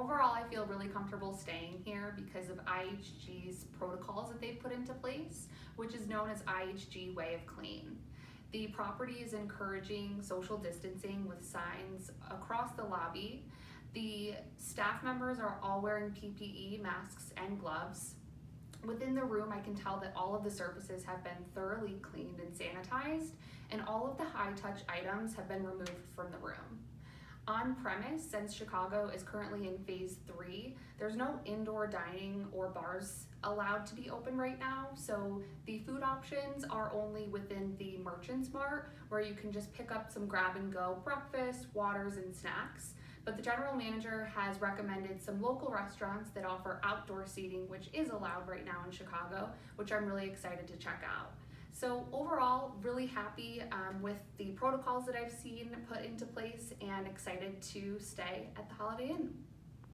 overall, I feel really comfortable staying here because of IHG's protocols that they've put into place, which is known as IHG Way of Clean. The property is encouraging social distancing with signs across the lobby. The staff members are all wearing PPE, masks, and gloves. Within the room, I can tell that all of the surfaces have been thoroughly cleaned and sanitized, and all of the high-touch items have been removed from the room. On premise, since Chicago is currently in phase 3, there's no indoor dining or bars allowed to be open right now, so the food options are only within the Merchants Mart, where you can just pick up some grab-and-go breakfast, waters, and snacks. But the general manager has recommended some local restaurants that offer outdoor seating, which is allowed right now in Chicago, which I'm really excited to check out. So overall, really happy with the protocols that I've seen put into place and excited to stay at the Holiday Inn.